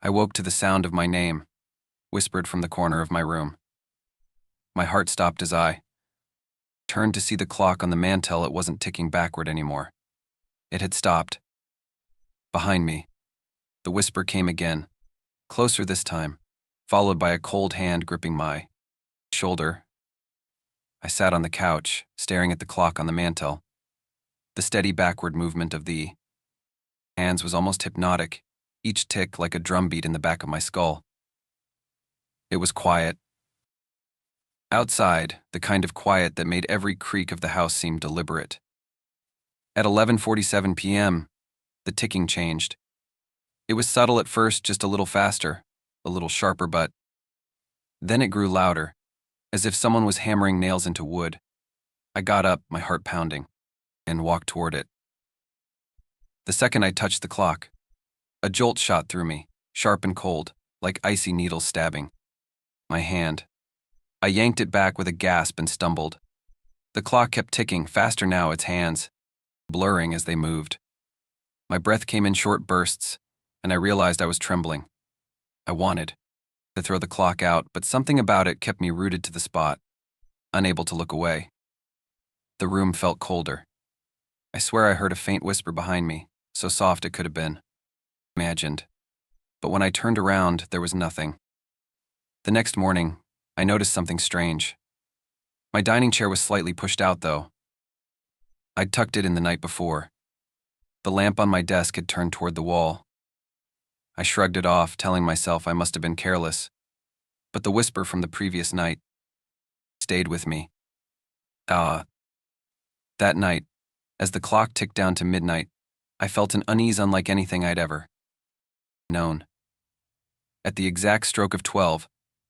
I woke to the sound of my name, whispered from the corner of my room. My heart stopped as I turned to see the clock on the mantel. It wasn't ticking backward anymore. It had stopped. Behind me, the whisper came again, closer this time, followed by a cold hand gripping my shoulder. I sat on the couch, staring at the clock on the mantel. The steady backward movement of the hands was almost hypnotic, each tick like a drumbeat in the back of my skull. It was quiet. Outside, the kind of quiet that made every creak of the house seem deliberate. At 11:47 p.m., the ticking changed. It was subtle at first, just a little faster, a little sharper, but then it grew louder, as if someone was hammering nails into wood. I got up, my heart pounding, and walked toward it. The second I touched the clock, a jolt shot through me, sharp and cold, like icy needles stabbing my hand. I yanked it back with a gasp and stumbled. The clock kept ticking, faster now, its hands blurring as they moved. My breath came in short bursts, and I realized I was trembling. I wanted to throw the clock out, but something about it kept me rooted to the spot, unable to look away. The room felt colder. I swear I heard a faint whisper behind me, so soft it could have been imagined. But when I turned around, there was nothing. The next morning, I noticed something strange. My dining chair was slightly pushed out, though. I'd tucked it in the night before. The lamp on my desk had turned toward the wall. I shrugged it off, telling myself I must have been careless. But the whisper from the previous night stayed with me. That night, as the clock ticked down to midnight, I felt an unease unlike anything I'd ever known. At the exact stroke of 12,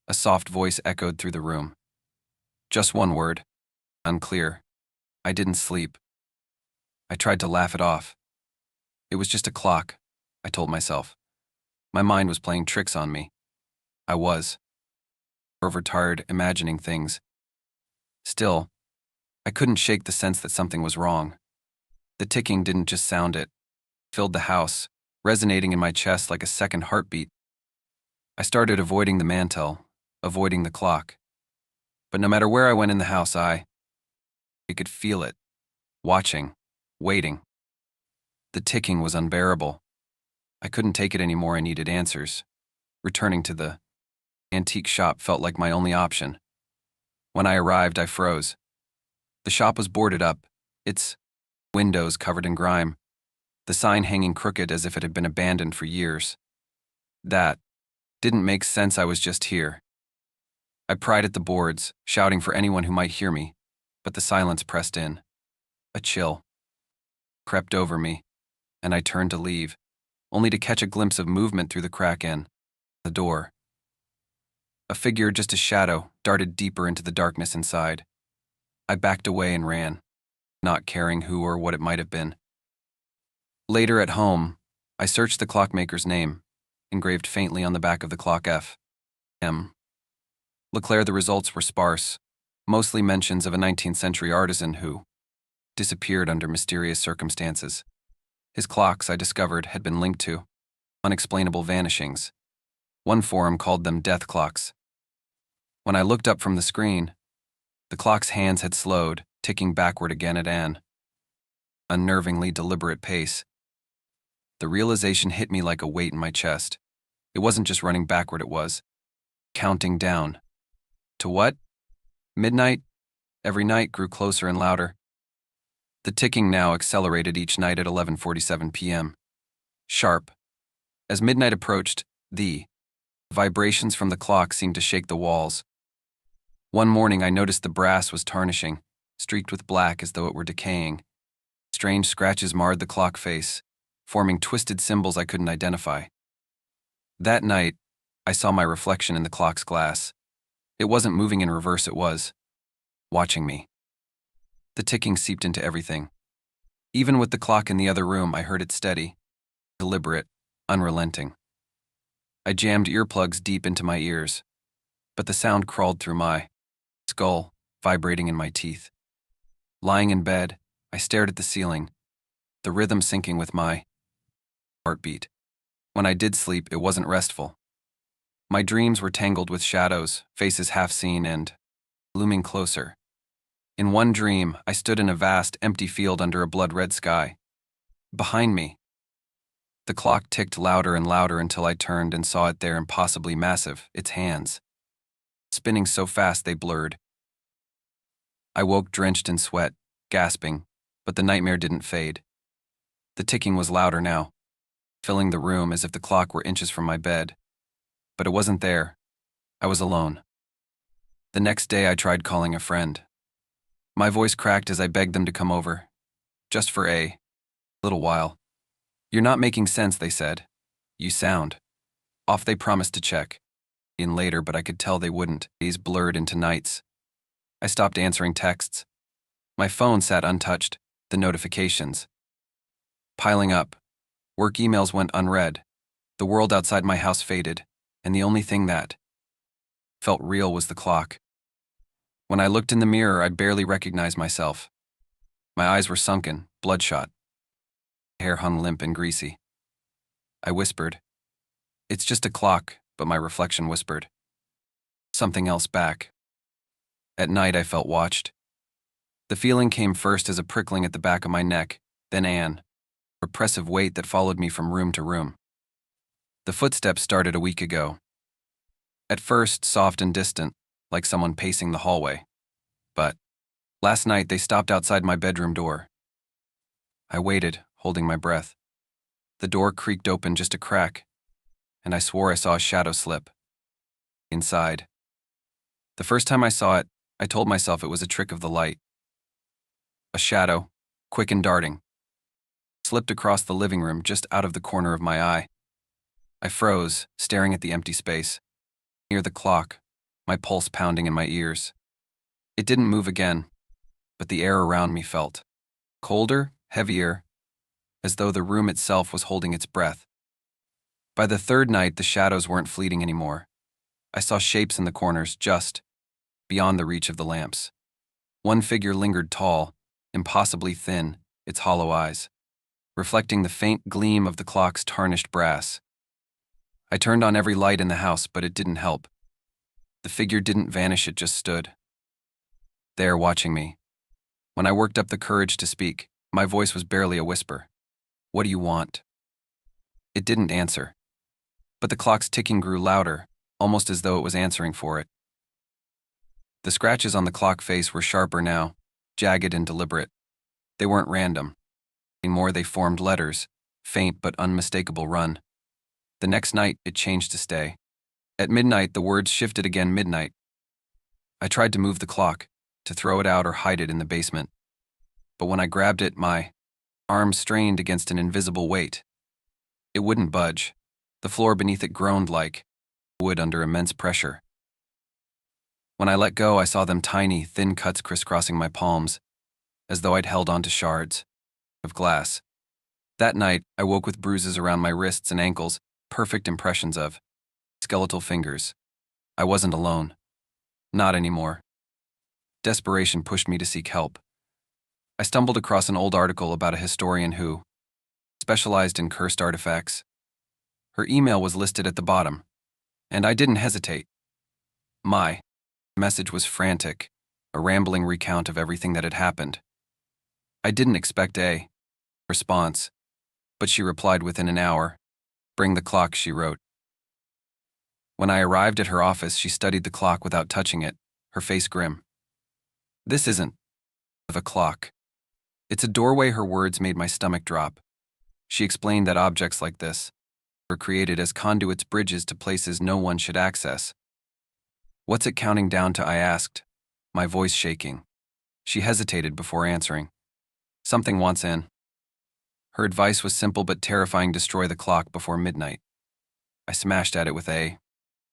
a soft voice echoed through the room. Just one word. Unclear. I didn't sleep. I tried to laugh it off. It was just a clock, I told myself. My mind was playing tricks on me. I was overtired imagining things. Still, I couldn't shake the sense that something was wrong. The ticking didn't just sound, it filled the house, resonating in my chest like a second heartbeat. I started avoiding the mantel, avoiding the clock. But no matter where I went in the house, I could feel it, watching, waiting. The ticking was unbearable. I couldn't take it anymore. I needed answers. Returning to the antique shop felt like my only option. When I arrived, I froze. The shop was boarded up, its windows covered in grime, the sign hanging crooked as if it had been abandoned for years. That didn't make sense. I was just here. I pried at the boards, shouting for anyone who might hear me, but the silence pressed in. A chill crept over me, and I turned to leave, only to catch a glimpse of movement through the crack in the door. A figure, just a shadow, darted deeper into the darkness inside. I backed away and ran, not caring who or what it might have been. Later at home, I searched the clockmaker's name, engraved faintly on the back of the clock F.M. Leclerc. The results were sparse, mostly mentions of a 19th century artisan who disappeared under mysterious circumstances. His clocks, I discovered, had been linked to unexplainable vanishings. One forum called them death clocks. When I looked up from the screen, the clock's hands had slowed, ticking backward again at an unnervingly deliberate pace. The realization hit me like a weight in my chest. It wasn't just running backward, it was counting down. To what? Midnight? Every night grew closer and louder. The ticking now accelerated each night at 11:47 p.m. Sharp. As midnight approached, the vibrations from the clock seemed to shake the walls. One morning I noticed the brass was tarnishing, streaked with black as though it were decaying. Strange scratches marred the clock face, forming twisted symbols I couldn't identify. That night, I saw my reflection in the clock's glass. It wasn't moving in reverse, it was watching me. The ticking seeped into everything. Even with the clock in the other room, I heard it steady, deliberate, unrelenting. I jammed earplugs deep into my ears, but the sound crawled through my skull, vibrating in my teeth. Lying in bed, I stared at the ceiling, the rhythm syncing with my heartbeat. When I did sleep, it wasn't restful. My dreams were tangled with shadows, faces half seen and looming closer. In one dream, I stood in a vast, empty field under a blood-red sky. Behind me, the clock ticked louder and louder until I turned and saw it there, impossibly massive, its hands spinning so fast they blurred. I woke drenched in sweat, gasping, but the nightmare didn't fade. The ticking was louder now, filling the room as if the clock were inches from my bed. But it wasn't there. I was alone. The next day I tried calling a friend. My voice cracked as I begged them to come over. Just for a little while. "You're not making sense," they said. "You sound off." They promised to check in later, but I could tell they wouldn't. Days blurred into nights. I stopped answering texts. My phone sat untouched, the notifications piling up. Work emails went unread. The world outside my house faded, and the only thing that felt real was the clock. When I looked in the mirror, I barely recognized myself. My eyes were sunken, bloodshot. Hair hung limp and greasy. I whispered, "It's just a clock," but my reflection whispered something else back. At night, I felt watched. The feeling came first as a prickling at the back of my neck, then an oppressive weight that followed me from room to room. The footsteps started a week ago. At first, soft and distant, like someone pacing the hallway. But last night, they stopped outside my bedroom door. I waited, holding my breath. The door creaked open just a crack, and I swore I saw a shadow slip inside. The first time I saw it, I told myself it was a trick of the light. A shadow, quick and darting, slipped across the living room just out of the corner of my eye. I froze, staring at the empty space. Near the clock, my pulse pounding in my ears. It didn't move again, but the air around me felt colder, heavier, as though the room itself was holding its breath. By the third night, the shadows weren't fleeting anymore. I saw shapes in the corners, just beyond the reach of the lamps. One figure lingered tall, impossibly thin, its hollow eyes reflecting the faint gleam of the clock's tarnished brass. I turned on every light in the house, but it didn't help. The figure didn't vanish, it just stood there watching me. When I worked up the courage to speak, my voice was barely a whisper. "What do you want?" It didn't answer, but the clock's ticking grew louder, almost as though it was answering for it. The scratches on the clock face were sharper now, jagged and deliberate. They weren't random. Anymore, they formed letters, faint but unmistakable run. The next night, it changed to stay. At midnight, the words shifted again. Midnight. I tried to move the clock, to throw it out or hide it in the basement. But when I grabbed it, my arms strained against an invisible weight. It wouldn't budge. The floor beneath it groaned like wood under immense pressure. When I let go, I saw them tiny, thin cuts crisscrossing my palms, as though I'd held onto shards of glass. That night, I woke with bruises around my wrists and ankles, perfect impressions of skeletal fingers. I wasn't alone. Not anymore. Desperation pushed me to seek help. I stumbled across an old article about a historian who specialized in cursed artifacts. Her email was listed at the bottom, and I didn't hesitate. My message was frantic, a rambling recount of everything that had happened. I didn't expect a response, but she replied within an hour. "Bring the clock," she wrote. When I arrived at her office, she studied the clock without touching it, her face grim. "This isn't of a clock. It's a doorway." Her words made my stomach drop. She explained that objects like this were created as conduits, bridges to places no one should access. "What's it counting down to?" I asked, my voice shaking. She hesitated before answering. "Something wants in." Her advice was simple but terrifying: destroy the clock before midnight. I smashed at it with a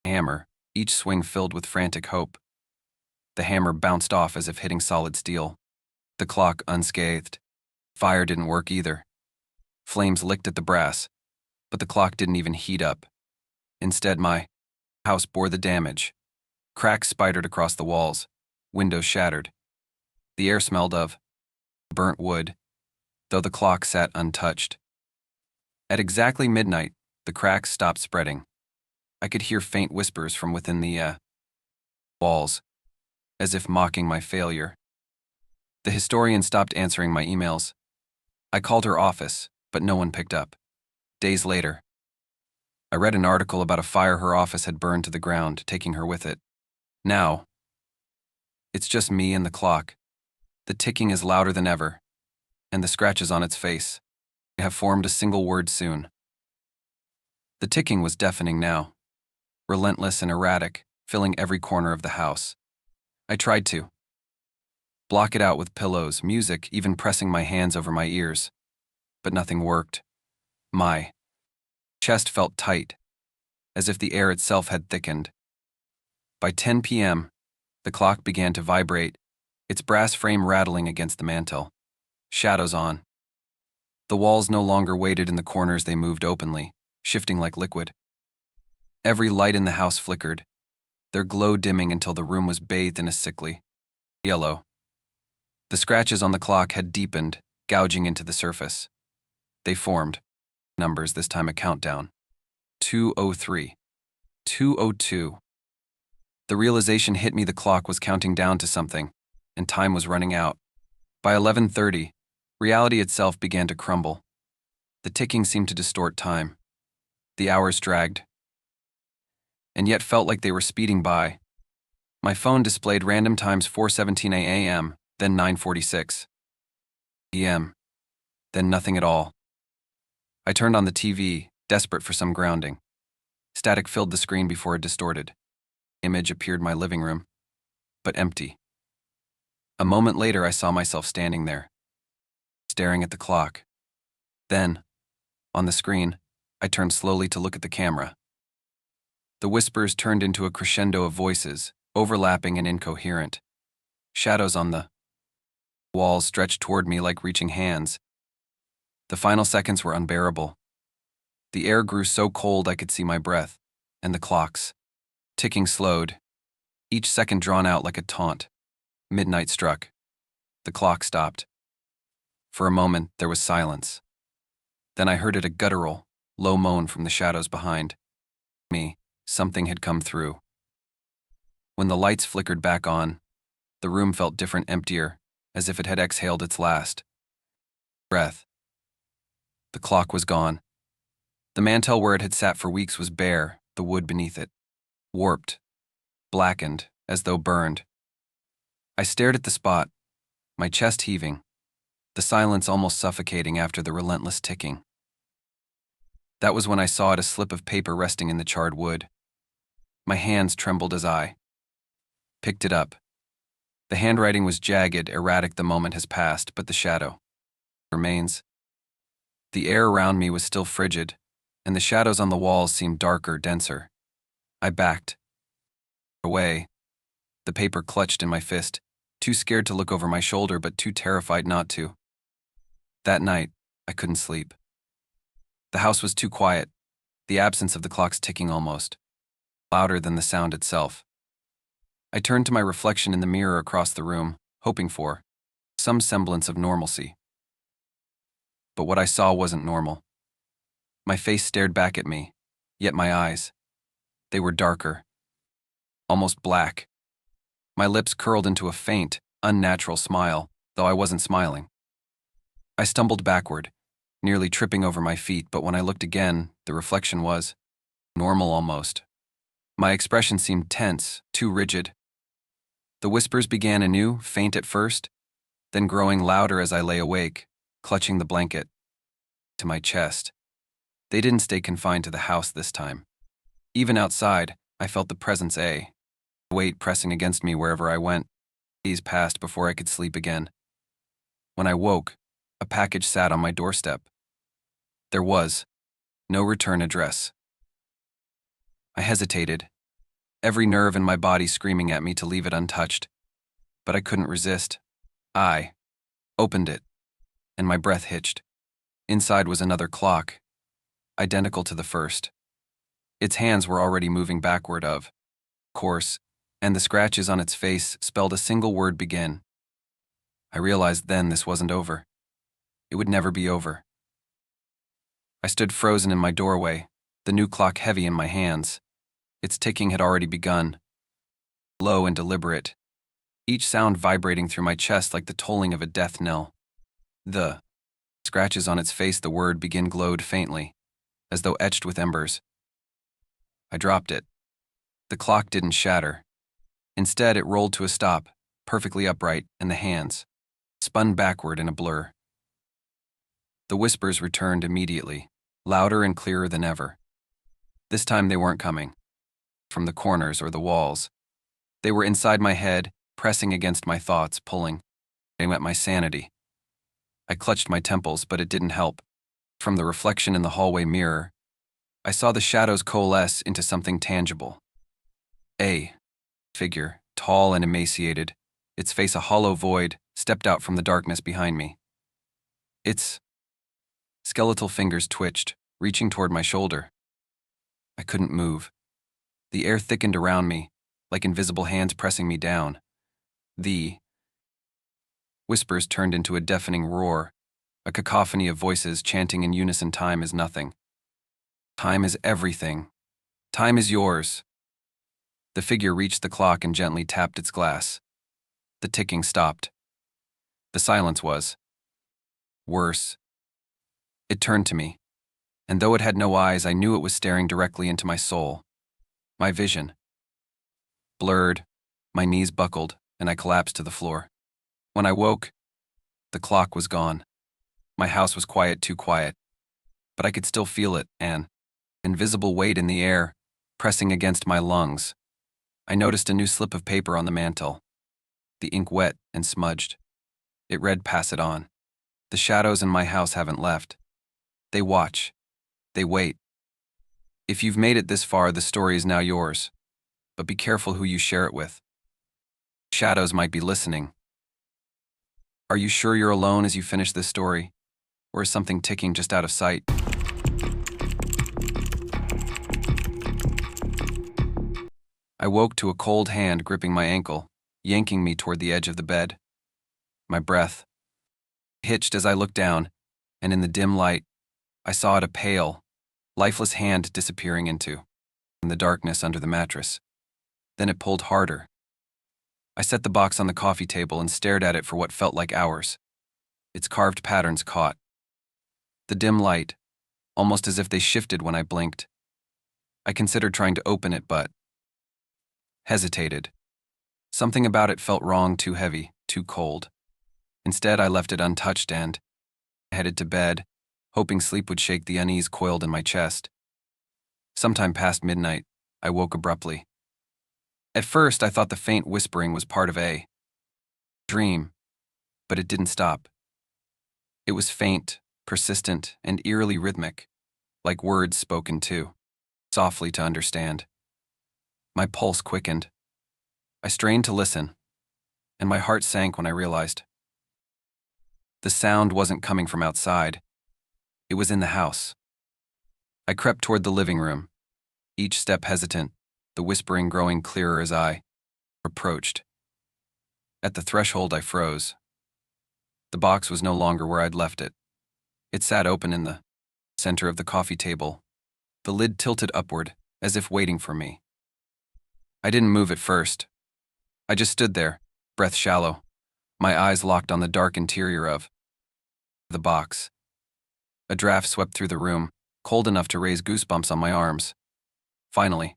hammer, each swing filled with frantic hope. The hammer bounced off as if hitting solid steel. The clock unscathed. Fire didn't work either. Flames licked at the brass, but the clock didn't even heat up. Instead, my house bore the damage. Cracks spidered across the walls, windows shattered. The air smelled of burnt wood, though the clock sat untouched. At exactly midnight, The cracks stopped spreading. I could hear faint whispers from within the walls, as if mocking my failure. The historian stopped answering my emails. I called her office, but no one picked up. Days later, I read an article about a fire her office had burned to the ground, taking her with it. Now, it's just me and the clock. The ticking is louder than ever, and the scratches on its face have formed a single word soon. The ticking was deafening now, relentless and erratic, filling every corner of the house. I tried to block it out with pillows, music, even pressing my hands over my ears, but nothing worked. My chest felt tight, as if the air itself had thickened. By 10 p.m., the clock began to vibrate, its brass frame rattling against the mantel. Shadows on. The walls no longer waited in the corners, they moved openly, shifting like liquid. Every light in the house flickered, their glow dimming until the room was bathed in a sickly yellow. The scratches on the clock had deepened, gouging into the surface. They formed numbers, this time a countdown. 2:03. 2:02. The realization hit me the clock was counting down to something, and time was running out. By 11:30, reality itself began to crumble. The ticking seemed to distort time. The hours dragged, and yet felt like they were speeding by. My phone displayed random times: 4:17 a.m., then 9:46 p.m., then nothing at all. I turned on the TV, desperate for some grounding. Static filled the screen before it distorted. Image appeared in my living room, but empty. A moment later, I saw myself standing there, staring at the clock. Then, on the screen, I turned slowly to look at the camera. The whispers turned into a crescendo of voices, overlapping and incoherent. Shadows on the walls stretched toward me like reaching hands. The final seconds were unbearable. The air grew so cold I could see my breath, and the clocks ticking slowed, each second drawn out like a taunt. Midnight struck. The clock stopped. For a moment, there was silence. Then I heard it, a guttural, low moan from the shadows behind me. Something had come through. When the lights flickered back on, the room felt different, emptier, as if it had exhaled its last breath. The clock was gone. The mantel where it had sat for weeks was bare, the wood beneath it warped, blackened, as though burned. I stared at the spot, my chest heaving, the silence almost suffocating after the relentless ticking. That was when I saw it, a slip of paper resting in the charred wood. My hands trembled as I picked it up. The handwriting was jagged, erratic. The moment has passed, but the shadow remains. The air around me was still frigid, and the shadows on the walls seemed darker, denser. I backed away, the paper clutched in my fist, too scared to look over my shoulder but too terrified not to. That night, I couldn't sleep. The house was too quiet, the absence of the clock's ticking almost louder than the sound itself. I turned to my reflection in the mirror across the room, hoping for some semblance of normalcy. But what I saw wasn't normal. My face stared back at me, yet my eyes, they were darker, almost black. My lips curled into a faint, unnatural smile, though I wasn't smiling. I stumbled backward, nearly tripping over my feet, but when I looked again, the reflection was normal almost. My expression seemed tense, too rigid. The whispers began anew, faint at first, then growing louder as I lay awake, clutching the blanket to my chest. They didn't stay confined to the house this time. Even outside, I felt the presence, a weight pressing against me wherever I went. Days passed before I could sleep again. When I woke, a package sat on my doorstep. There was no return address. I hesitated, every nerve in my body screaming at me to leave it untouched. But I couldn't resist. I opened it, and my breath hitched. Inside was another clock, identical to the first. Its hands were already moving backward, of course, and the scratches on its face spelled a single word: begin. I realized then this wasn't over. It would never be over. I stood frozen in my doorway, the new clock heavy in my hands. Its ticking had already begun, low and deliberate, each sound vibrating through my chest like the tolling of a death knell. The scratches on its face, the word begin glowed faintly, as though etched with embers. I dropped it. The clock didn't shatter. Instead, it rolled to a stop, perfectly upright, and the hands spun backward in a blur. The whispers returned immediately, louder and clearer than ever. This time they weren't coming from the corners or the walls. They were inside my head, pressing against my thoughts, pulling at my sanity. I clutched my temples, but it didn't help. From the reflection in the hallway mirror, I saw the shadows coalesce into something tangible. A figure, tall and emaciated, its face a hollow void, stepped out from the darkness behind me. Its skeletal fingers twitched, reaching toward my shoulder. I couldn't move. The air thickened around me, like invisible hands pressing me down. The whispers turned into a deafening roar, a cacophony of voices chanting in unison, "Time is nothing. Time is everything. Time is yours." The figure reached the clock and gently tapped its glass. The ticking stopped. The silence was worse. It turned to me, and though it had no eyes, I knew it was staring directly into my soul. My vision blurred, my knees buckled, and I collapsed to the floor. When I woke, the clock was gone. My house was quiet, too quiet, but I could still feel it, an invisible weight in the air, pressing against my lungs. I noticed a new slip of paper on the mantel, the ink wet and smudged. It read, "Pass it on. The shadows in my house haven't left. They watch. They wait. If you've made it this far, the story is now yours. But be careful who you share it with. Shadows might be listening." Are you sure you're alone as you finish this story? Or is something ticking just out of sight? I woke to a cold hand gripping my ankle, yanking me toward the edge of the bed. My breath hitched as I looked down, and in the dim light, I saw it, a pale, lifeless hand disappearing into the darkness under the mattress. Then it pulled harder. I set the box on the coffee table and stared at it for what felt like hours. Its carved patterns caught the dim light, almost as if they shifted when I blinked. I considered trying to open it, but hesitated. Something about it felt wrong, too heavy, too cold. Instead, I left it untouched and headed to bed, hoping sleep would shake the unease coiled in my chest. Sometime past midnight, I woke abruptly. At first, I thought the faint whispering was part of a dream, but it didn't stop. It was faint, persistent, and eerily rhythmic, like words spoken too softly to understand. My pulse quickened. I strained to listen, and my heart sank when I realized the sound wasn't coming from outside. It was in the house. I crept toward the living room, each step hesitant, the whispering growing clearer as I approached. At the threshold, I froze. The box was no longer where I'd left it. It sat open in the center of the coffee table, the lid tilted upward, as if waiting for me. I didn't move at first. I just stood there, breath shallow, my eyes locked on the dark interior of the box. A draft swept through the room, cold enough to raise goosebumps on my arms. Finally,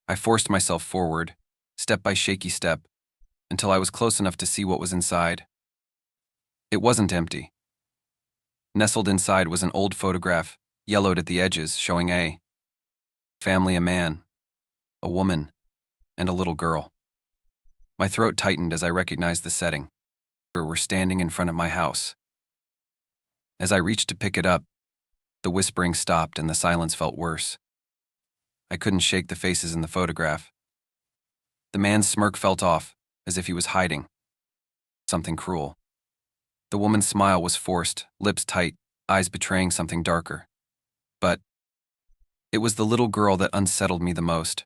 I forced myself forward, step by shaky step, until I was close enough to see what was inside. It wasn't empty. Nestled inside was an old photograph, yellowed at the edges, showing a family, a man, a woman, and a little girl. My throat tightened as I recognized the setting. We were standing in front of my house. As I reached to pick it up, the whispering stopped and the silence felt worse. I couldn't shake the faces in the photograph. The man's smirk felt off, as if he was hiding something cruel. The woman's smile was forced, lips tight, eyes betraying something darker. But it was the little girl that unsettled me the most.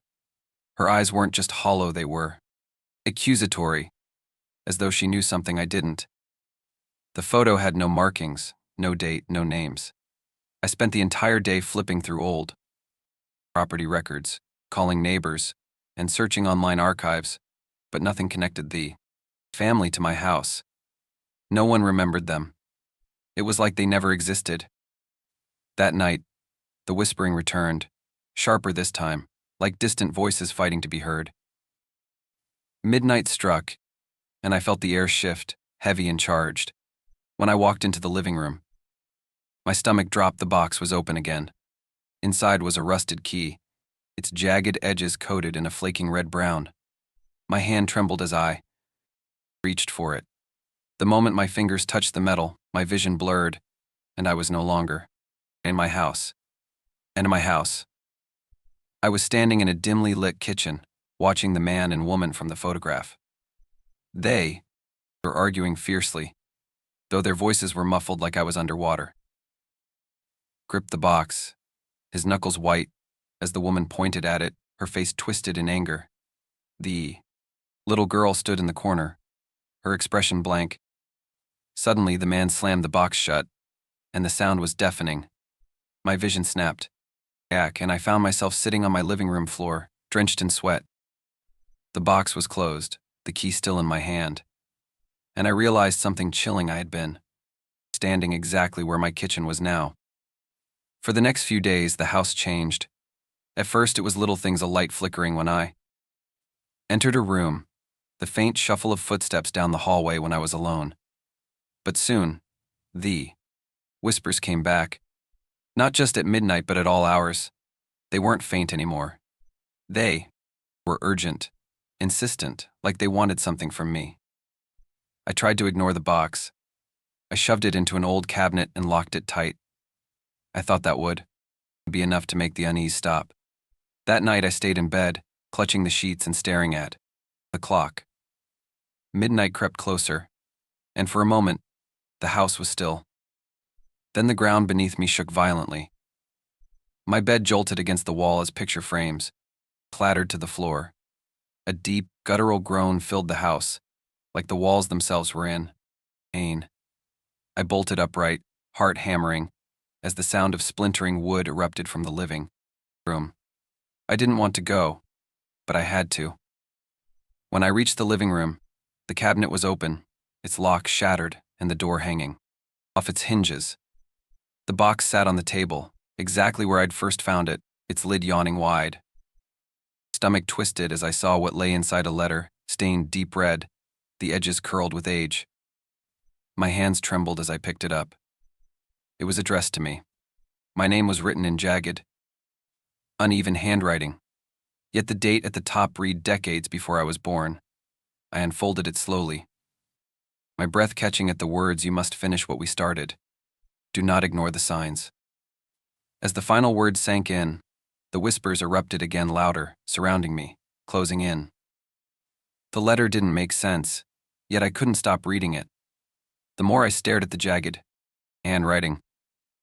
Her eyes weren't just hollow, they were accusatory, as though she knew something I didn't. The photo had no markings, no date, no names. I spent the entire day flipping through old property records, calling neighbors, and searching online archives, but nothing connected the family to my house. No one remembered them. It was like they never existed. That night, the whispering returned, sharper this time, like distant voices fighting to be heard. Midnight struck, and I felt the air shift, heavy and charged. When I walked into the living room, my stomach dropped. The box was open again. Inside was a rusted key, its jagged edges coated in a flaking red-brown. My hand trembled as I reached for it. The moment my fingers touched the metal, my vision blurred, and I was no longer in my house. And in my house, I was standing in a dimly lit kitchen, watching the man and woman from the photograph. They were arguing fiercely, though their voices were muffled like I was underwater. Gripped the box, his knuckles white, as the woman pointed at it, her face twisted in anger. The little girl stood in the corner, her expression blank. Suddenly, the man slammed the box shut, and the sound was deafening. My vision snapped back, and I found myself sitting on my living room floor, drenched in sweat. The box was closed, the key still in my hand, and I realized something chilling. I had been standing exactly where my kitchen was now. For the next few days, the house changed. At first, it was little things, a light flickering when I entered a room, the faint shuffle of footsteps down the hallway when I was alone. But soon, the whispers came back, not just at midnight but at all hours. They weren't faint anymore. They were urgent, insistent, like they wanted something from me. I tried to ignore the box. I shoved it into an old cabinet and locked it tight. I thought that would be enough to make the unease stop. That night I stayed in bed, clutching the sheets and staring at the clock. Midnight crept closer, and for a moment, the house was still. Then the ground beneath me shook violently. My bed jolted against the wall as picture frames clattered to the floor. A deep, guttural groan filled the house, like the walls themselves were in pain. I bolted upright, heart hammering, as the sound of splintering wood erupted from the living room. I didn't want to go, but I had to. When I reached the living room, the cabinet was open, its lock shattered and the door hanging off its hinges. The box sat on the table, exactly where I'd first found it, its lid yawning wide. Stomach twisted as I saw what lay inside, a letter, stained deep red, the edges curled with age. My hands trembled as I picked it up. It was addressed to me. My name was written in jagged, uneven handwriting, yet the date at the top read decades before I was born. I unfolded it slowly, my breath catching at the words, "You must finish what we started. Do not ignore the signs." As the final words sank in, the whispers erupted again, louder, surrounding me, closing in. The letter didn't make sense, yet I couldn't stop reading it. The more I stared at the jagged handwriting,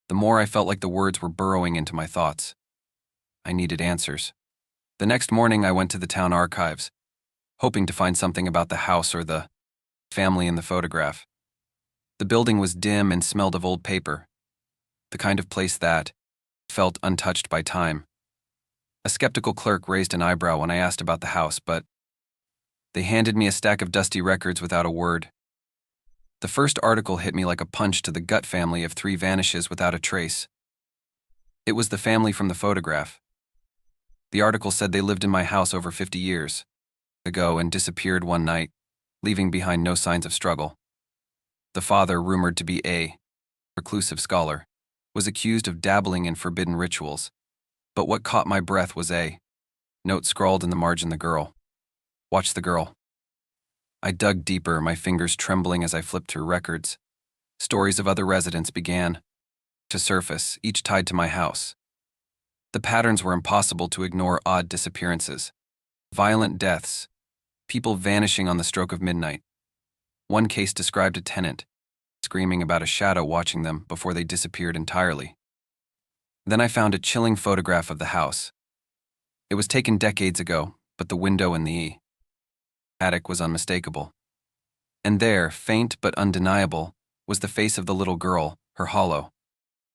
the more I felt like the words were burrowing into my thoughts. I needed answers. The next morning, I went to the town archives, hoping to find something about the house or the family in the photograph. The building was dim and smelled of old paper, the kind of place that felt untouched by time. A skeptical clerk raised an eyebrow when I asked about the house, but they handed me a stack of dusty records without a word. The first article hit me like a punch to the gut. Family of 3 vanishes without a trace. It was the family from the photograph. The article said they lived in my house over 50 years ago and disappeared one night, leaving behind no signs of struggle. The father, rumored to be a reclusive scholar, was accused of dabbling in forbidden rituals. But what caught my breath was a note scrawled in the margin: "The girl. Watch the girl." I dug deeper, my fingers trembling as I flipped through records. Stories of other residents began to surface, each tied to my house. The patterns were impossible to ignore: odd disappearances, violent deaths, people vanishing on the stroke of midnight. One case described a tenant screaming about a shadow watching them before they disappeared entirely. Then I found a chilling photograph of the house. It was taken decades ago, but the window in the attic was unmistakable. And there, faint but undeniable, was the face of the little girl, her hollow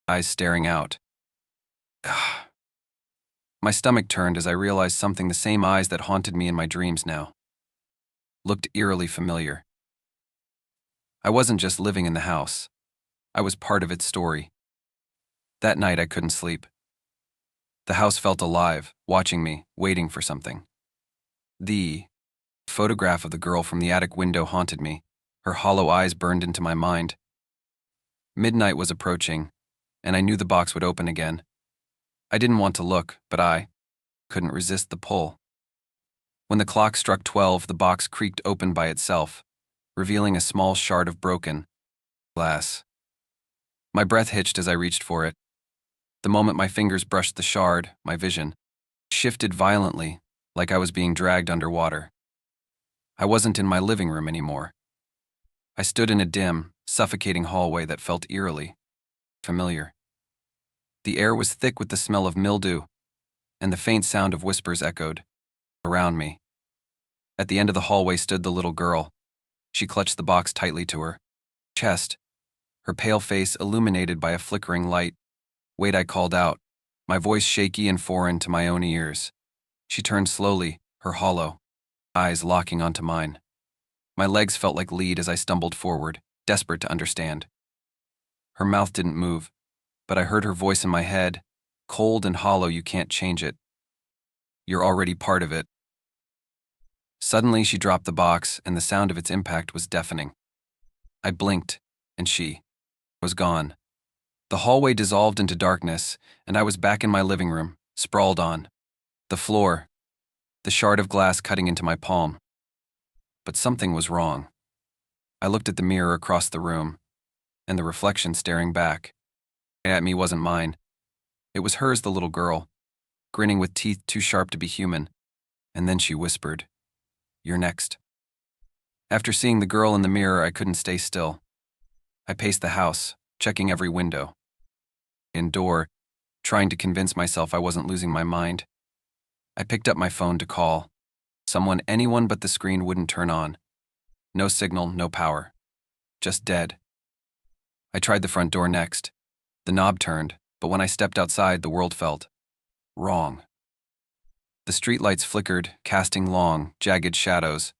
eyes staring out. My stomach turned as I realized something the same eyes that haunted me in my dreams now looked eerily familiar. I wasn't just living in the house. I was part of its story. That night I couldn't sleep. The house felt alive, watching me, waiting for something. The photograph of the girl from the attic window haunted me. Her hollow eyes burned into my mind. Midnight was approaching, and I knew the box would open again. I didn't want to look, but I couldn't resist the pull. When the clock struck 12, the box creaked open by itself, revealing a small shard of broken glass. My breath hitched as I reached for it. The moment my fingers brushed the shard, my vision shifted violently, like I was being dragged underwater. I wasn't in my living room anymore. I stood in a dim, suffocating hallway that felt eerily familiar. The air was thick with the smell of mildew, and the faint sound of whispers echoed around me. At the end of the hallway stood the little girl. She clutched the box tightly to her chest, her pale face illuminated by a flickering light. "Wait," I called out, my voice shaky and foreign to my own ears. She turned slowly, her hollow eyes locking onto mine. My legs felt like lead as I stumbled forward, desperate to understand. Her mouth didn't move, but I heard her voice in my head, "Cold and hollow, you can't change it. You're already part of it." Suddenly she dropped the box, and the sound of its impact was deafening. I blinked, and she was gone. The hallway dissolved into darkness, and I was back in my living room, sprawled on the floor, the shard of glass cutting into my palm. But something was wrong. I looked at the mirror across the room, and the reflection staring back at me wasn't mine. It was hers, the little girl, grinning with teeth too sharp to be human. And then she whispered, "You're next." After seeing the girl in the mirror, I couldn't stay still. I paced the house, checking every window and door, trying to convince myself I wasn't losing my mind. I picked up my phone to call someone. Anyone, but the screen wouldn't turn on. No signal, no power. Just dead. I tried the front door next. The knob turned, but when I stepped outside, the world felt wrong. The streetlights flickered, casting long, jagged shadows.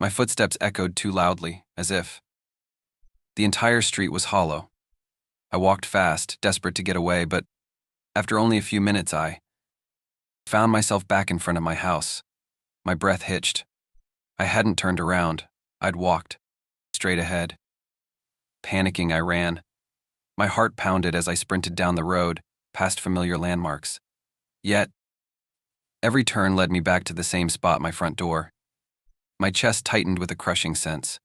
My footsteps echoed too loudly, as if the entire street was hollow. I walked fast, desperate to get away, but after only a few minutes, I found myself back in front of my house. My breath hitched. I hadn't turned around. I'd walked straight ahead. Panicking, I ran. My heart pounded as I sprinted down the road, past familiar landmarks. Yet, every turn led me back to the same spot, my front door. My chest tightened with a crushing sense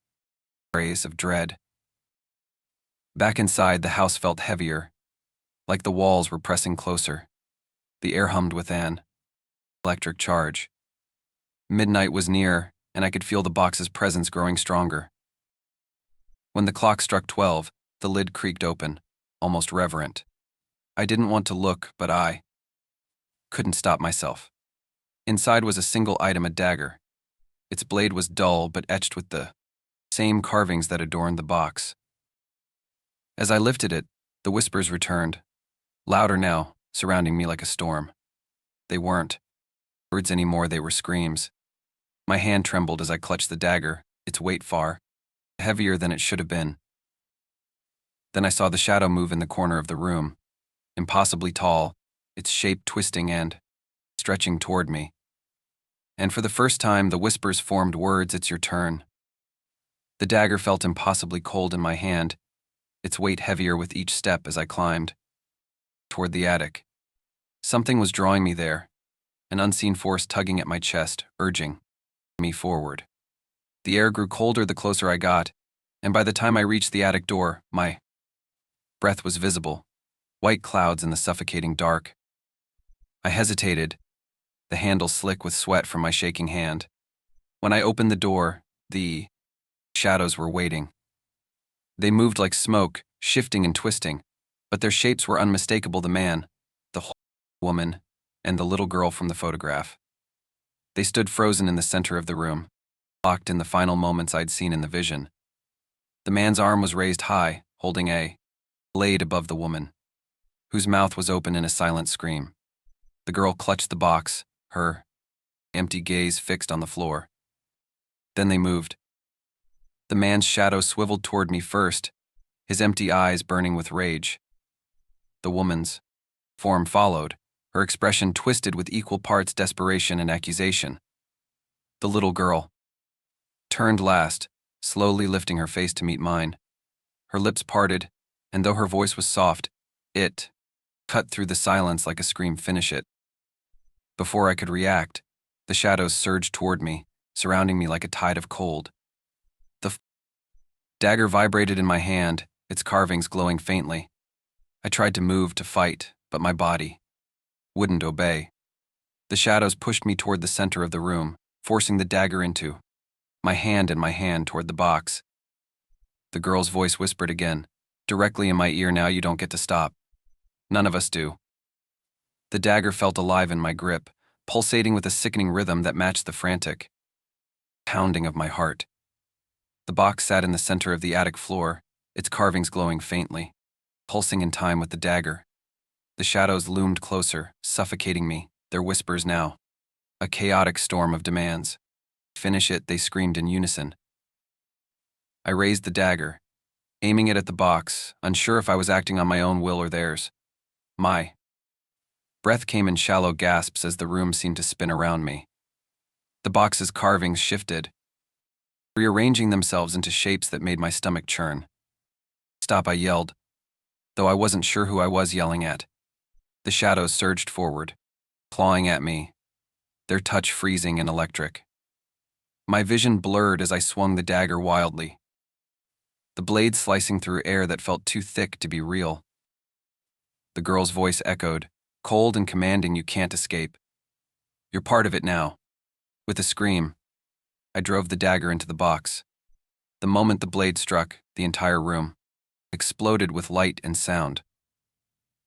of dread. Back inside, the house felt heavier, like the walls were pressing closer. The air hummed with an electric charge. Midnight was near, and I could feel the box's presence growing stronger. When the clock struck 12, the lid creaked open, almost reverent. I didn't want to look, but I couldn't stop myself. Inside was a single item, a dagger. Its blade was dull but etched with the same carvings that adorned the box. As I lifted it, the whispers returned, louder now, surrounding me like a storm. They weren't words anymore, they were screams. My hand trembled as I clutched the dagger, its weight far heavier than it should have been. Then I saw the shadow move in the corner of the room, impossibly tall, its shape twisting and stretching toward me. And for the first time, the whispers formed words, "It's your turn." The dagger felt impossibly cold in my hand, its weight heavier with each step as I climbed toward the attic. Something was drawing me there, an unseen force tugging at my chest, urging me forward. The air grew colder the closer I got, and by the time I reached the attic door, my breath was visible, white clouds in the suffocating dark. I hesitated, the handle slick with sweat from my shaking hand. When I opened the door, the shadows were waiting. They moved like smoke, shifting and twisting, but their shapes were unmistakable: the man, the woman, and the little girl from the photograph. They stood frozen in the center of the room, locked in the final moments I'd seen in the vision. The man's arm was raised high, holding a blade above the woman, whose mouth was open in a silent scream. The girl clutched the box, her empty gaze fixed on the floor. Then they moved. The man's shadow swiveled toward me first, his empty eyes burning with rage. The woman's form followed, her expression twisted with equal parts desperation and accusation. The little girl turned last, slowly lifting her face to meet mine. Her lips parted, and though her voice was soft, it cut through the silence like a scream. Finish it. Before I could react, the shadows surged toward me, surrounding me like a tide of cold. The dagger vibrated in my hand, its carvings glowing faintly. I tried to move, to fight, but my body wouldn't obey. The shadows pushed me toward the center of the room, forcing the dagger into my hand and my hand toward the box. The girl's voice whispered again, directly in my ear. Now you don't get to stop. None of us do. The dagger felt alive in my grip, pulsating with a sickening rhythm that matched the frantic pounding of my heart. The box sat in the center of the attic floor, its carvings glowing faintly, pulsing in time with the dagger. The shadows loomed closer, suffocating me, their whispers now a chaotic storm of demands. Finish it, they screamed in unison. I raised the dagger, aiming it at the box, unsure if I was acting on my own will or theirs. My breath came in shallow gasps as the room seemed to spin around me. The box's carvings shifted, rearranging themselves into shapes that made my stomach churn. Stop, I yelled, though I wasn't sure who I was yelling at. The shadows surged forward, clawing at me, their touch freezing and electric. My vision blurred as I swung the dagger wildly, the blade slicing through air that felt too thick to be real. The girl's voice echoed, cold and commanding. You can't escape. You're part of it now. With a scream, I drove the dagger into the box. The moment the blade struck, the entire room exploded with light and sound.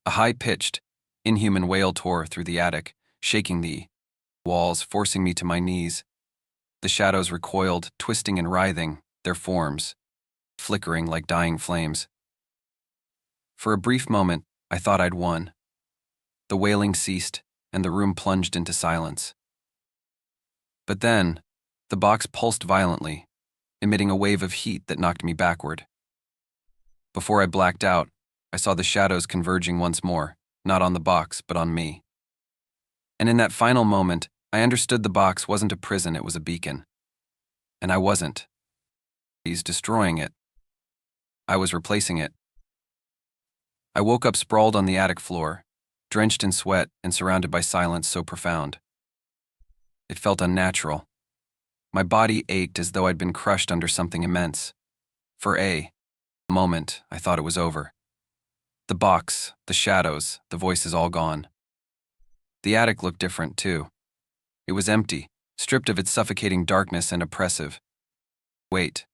A high-pitched, inhuman wail tore through the attic, shaking the walls, forcing me to my knees. The shadows recoiled, twisting and writhing, their forms flickering like dying flames. For a brief moment, I thought I'd won. The wailing ceased, and the room plunged into silence. But then, the box pulsed violently, emitting a wave of heat that knocked me backward. Before I blacked out, I saw the shadows converging once more, not on the box, but on me. And in that final moment, I understood the box wasn't a prison, it was a beacon. And I wasn't. He's destroying it. I was replacing it. I woke up sprawled on the attic floor, drenched in sweat and surrounded by silence so profound. It felt unnatural. My body ached as though I'd been crushed under something immense. For a moment, I thought it was over. The box, the shadows, the voices all gone. The attic looked different, too. It was empty, stripped of its suffocating darkness and oppressive. Wait.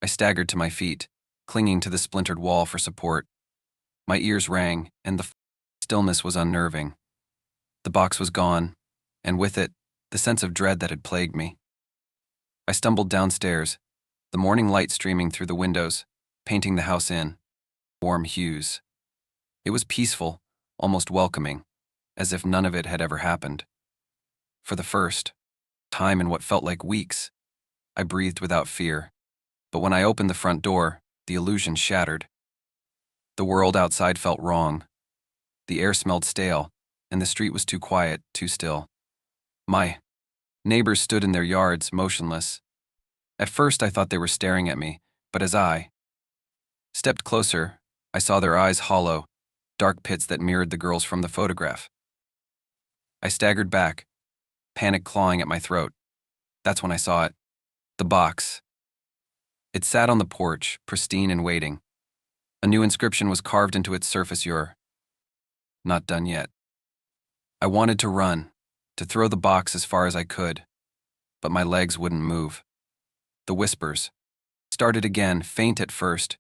I staggered to my feet, clinging to the splintered wall for support. My ears rang, and the stillness was unnerving. The box was gone, and with it, the sense of dread that had plagued me. I stumbled downstairs, the morning light streaming through the windows, painting the house in warm hues. It was peaceful, almost welcoming, as if none of it had ever happened. For the first time in what felt like weeks, I breathed without fear. But when I opened the front door, the illusion shattered. The world outside felt wrong. The air smelled stale, and the street was too quiet, too still. My neighbors stood in their yards, motionless. At first I thought they were staring at me, but as I stepped closer, I saw their eyes hollow, dark pits that mirrored the girls from the photograph. I staggered back, panic clawing at my throat. That's when I saw it. The box. It sat on the porch, pristine and waiting. A new inscription was carved into its surface. You're not done yet. I wanted to run, to throw the box as far as I could, but my legs wouldn't move. The whispers started again, faint at first,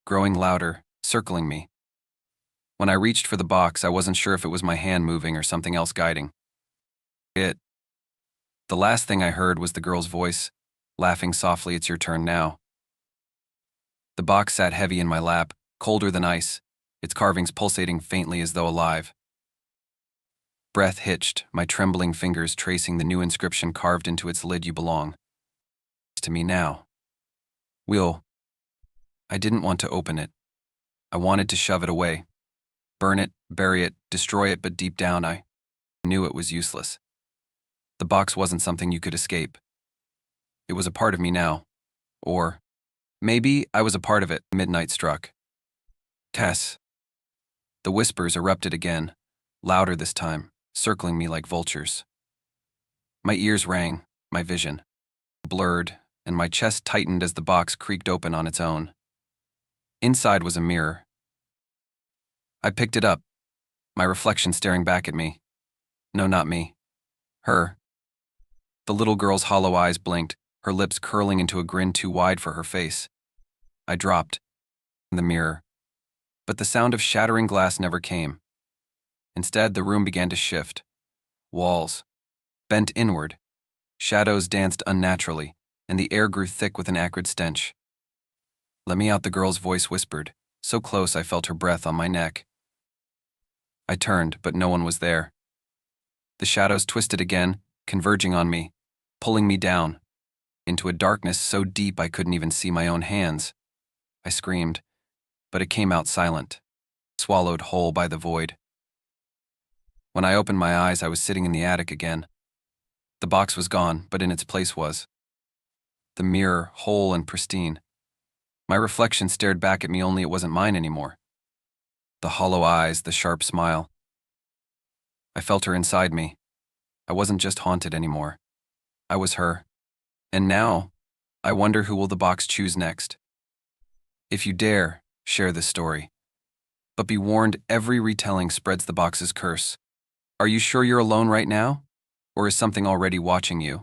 growing louder, circling me. When I reached for the box, I wasn't sure if it was my hand moving or something else guiding it. The last thing I heard was the girl's voice, laughing softly. It's your turn now. The box sat heavy in my lap, colder than ice, its carvings pulsating faintly as though alive. Breath hitched, my trembling fingers tracing the new inscription carved into its lid, "You belong to me now." Will. I didn't want to open it. I wanted to shove it away. Burn it, bury it, destroy it, but deep down I knew it was useless. The box wasn't something you could escape. It was a part of me now. Or maybe I was a part of it. Midnight struck. Tess. The whispers erupted again, louder this time, circling me like vultures. My ears rang, my vision blurred, and my chest tightened as the box creaked open on its own. Inside was a mirror. I picked it up, my reflection staring back at me. No, not me. Her. The little girl's hollow eyes blinked, her lips curling into a grin too wide for her face. I dropped in the mirror, but the sound of shattering glass never came. Instead, the room began to shift. Walls bent inward. Shadows danced unnaturally, and the air grew thick with an acrid stench. "Let me out," the girl's voice whispered, so close I felt her breath on my neck. I turned, but no one was there. The shadows twisted again, converging on me, pulling me down, into a darkness so deep I couldn't even see my own hands. I screamed, but it came out silent, swallowed whole by the void. When I opened my eyes, I was sitting in the attic again. The box was gone, but in its place was the mirror, whole and pristine. My reflection stared back at me, only it wasn't mine anymore. The hollow eyes, the sharp smile. I felt her inside me. I wasn't just haunted anymore. I was her. And now, I wonder who will the box choose next. If you dare, share this story. But be warned, every retelling spreads the box's curse. Are you sure you're alone right now? Or is something already watching you?